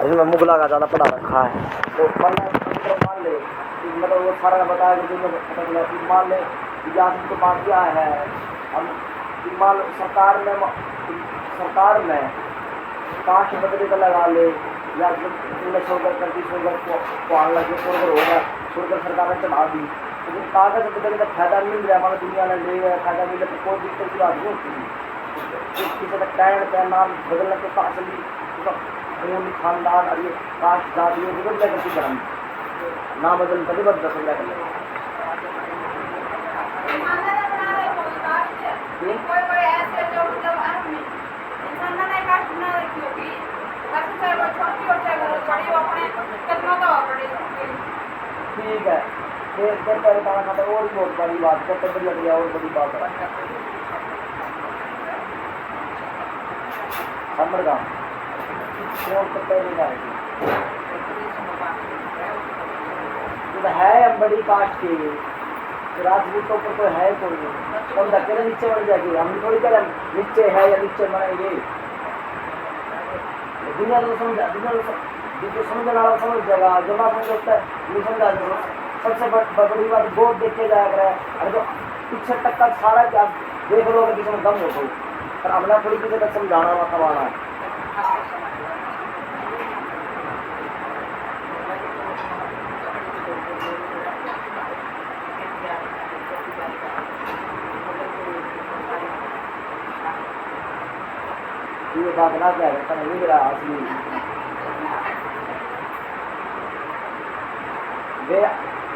इसमें मुगला का ज़्यादा पढ़ा रखा है। तो मान ले मतलब वो सारा बताया कि पता चला कि मान ले इजाज़त के पास क्या है। हम मान लो सरकार में कास्ट बदले का लगा ले या तुमने छोड़कर करती छोड़कर को आने लगे छोड़कर होगा छोड़कर सरकार ने चढ़ा दी तो कागज बदलने का फायदा मिल रहा है हमारे दुनिया में ले गया फायदा मिल रहा तो कोई दिक्कत की बात नहीं होती। किसी का टैन नाम बदलने के पास उसका खून खानदान और ये कास्ट जाति ये बदल जाए किसी धर्म ना बदल कभी बदल समझा कर ठीक है फिर पहले खाना खाता और बहुत बड़ी बात है तब लग गया और बड़ी बात है समझ का है हम बड़ी कास्ट के राजपूतों पर तो है कोई नहीं हम धक्के नीचे बढ़ जाएगी हम थोड़ी करें नीचे है या नीचे बढ़ेंगे दुनिया तो समझने वाला समझ जाएगा जो ना समझता है नहीं समझा सबसे बड़ी बात बहुत देखे जाया कर अरे जो पीछे तक का सारा क्या देख लो अगर किसी में दम हो तो पर अपना थोड़ी किसी तक समझाना मतवाना है। ये बात ना क्या है नहीं मेरा असली वे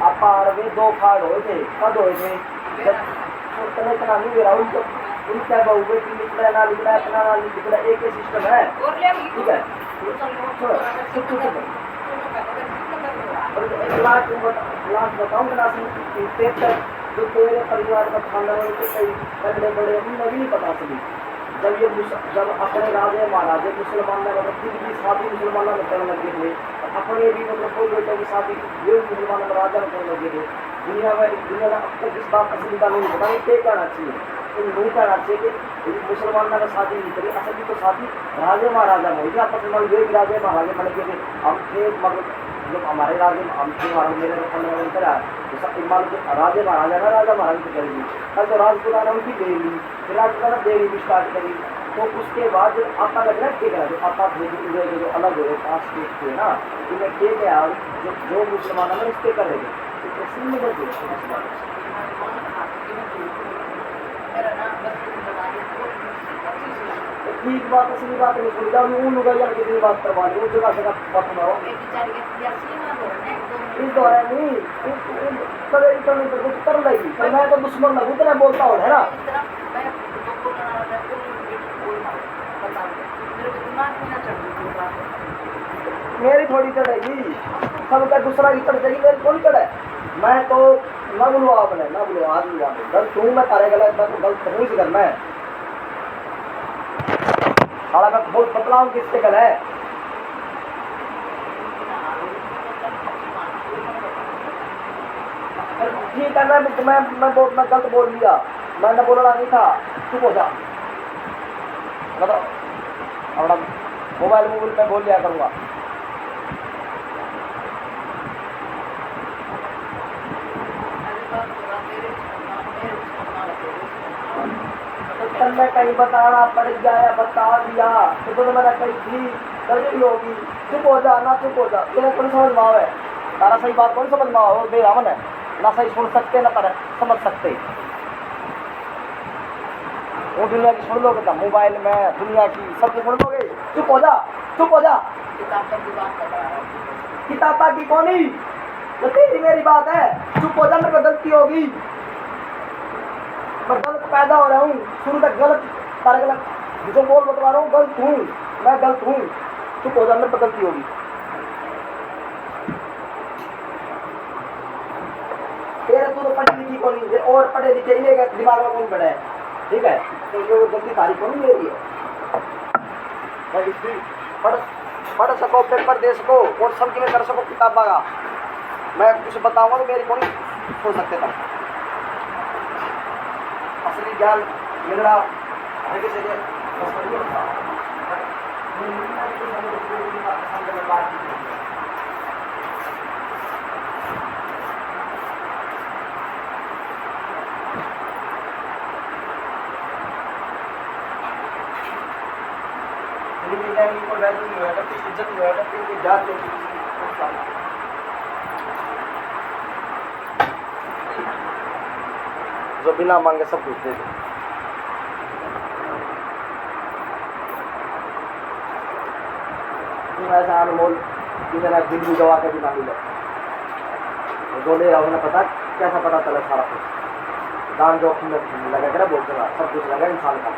आपा वे दो फाड़ हुए थे कब हुए थे जब तने इतना नहीं मेरा उनका बहुवे की निकला ना निकला इतना ना निकला एक ही सिस्टम है ठीक है लास्ट बताऊँ क्लास जो तेरे परिवार का खानदान के कई बड़े बड़े उन्हें भी नहीं पता सभी जब अपने राजे महाराजे मुसलमान ने मतलब दिल की शादी मुसलमानों में करने लगे थे अपने भी मतलब कोई बेटों की शादी ये मुसलमानों में राजा में करने लगे थे दुनिया में अब तक इस बात असली का नहीं पता नहीं क्या कहना चाहिए तो नहीं कहना चाहिए कि मुसलमान ने शादी नहीं करी असल की तो शादी राजे महाराजा में हुई थी आपस में ये राजे महाराजे बन गए थे हम थे मतलब जब हमारे राजे हम थे हमारे मेरे फंडामेंटल करा तो सब मान लो राजे महाराजा ना राजा महाराज की करेगी कल तो राजपुराना उनकी दे ली फिर राजपुराना देनी भी स्टार्ट करी तो उसके बाद आपका लग रहा है ठीक है जो आपका जो अलग हो पास देखते हैं ना इन्हें ठीक है जो मुसलमान है इसके करेंगे ठीक बात असली बात नहीं सुन जाओ ऊन उगा या कितनी बात करवा ली उस जगह से बात सुनाओ इस दौरान नहीं कभी तो नहीं तो कर लेगी पर मैं तो दुश्मन लगूँ तो मैं बोलता हूँ है ना मेरी थोड़ी चढ़ेगी सबका दूसरा की चढ़ जाएगी मेरी थोड़ी चढ़े मैं तो न बोलो आपने न बोलो आदमी बात गलत हूँ मैं तारे गलत मैं तो गलत नहीं सी करना है साला मैं बहुत बतलाऊँ किससे गल है ठीक है मैं गलत बोल लिया मैंने बोलना नहीं था चुप हो जा मतलब अपना मोबाइल पे बोल लिया करूँगा मैं कहीं बताना पड़ गया बता दिया तो मैंने कही थी गलती होगी चुप हो जा ना चुप हो जा तेरे कौन समझ में आवे तारा सही बात कौन समझ में आओ बेरामन है ना सही सुन सकते ना तारा समझ सकते वो दुनिया की सुन लोगे क्या मोबाइल में दुनिया की सबकी सुन लोगे चुप हो जा किताब की कौनी तो तेरी मेरी बात है चुप हो जा मेरे को गलती होगी मैं गलत पैदा हो रहा हूँ शुरू तक गलत तारे गलत जो बोल बतवा रहा हूँ गलत हूँ मैं गलत हूँ चुप हो जा मेरे पर गलती होगी तेरे तू तो पढ़ी लिखी कौन नहीं और पढ़े लिखे इन्हें दिमाग में कौन पढ़ा है ठीक है तो ये गलती तारीफ कौन ले रही है पढ़ सको पेपर दे सको और समझ में कर सको किताब का मैं कुछ बताऊंगा तो मेरी कौन सोच सकते था असली ज्ञान मिलना आगे से वैल्यू नहीं हुआ करती, इज्जत नहीं हुआ करती, उनकी जात नहीं होती। जो बिना मांगे सब कुछ दे दे। तुम ऐसा अनमोल कि मेरा दिल भी गवा के भी ना मिले, जो ले रहा हूँ पता कैसा पता चला सारा कुछ। दान जो लगा कर बोलते सब कुछ लगा इंसान का।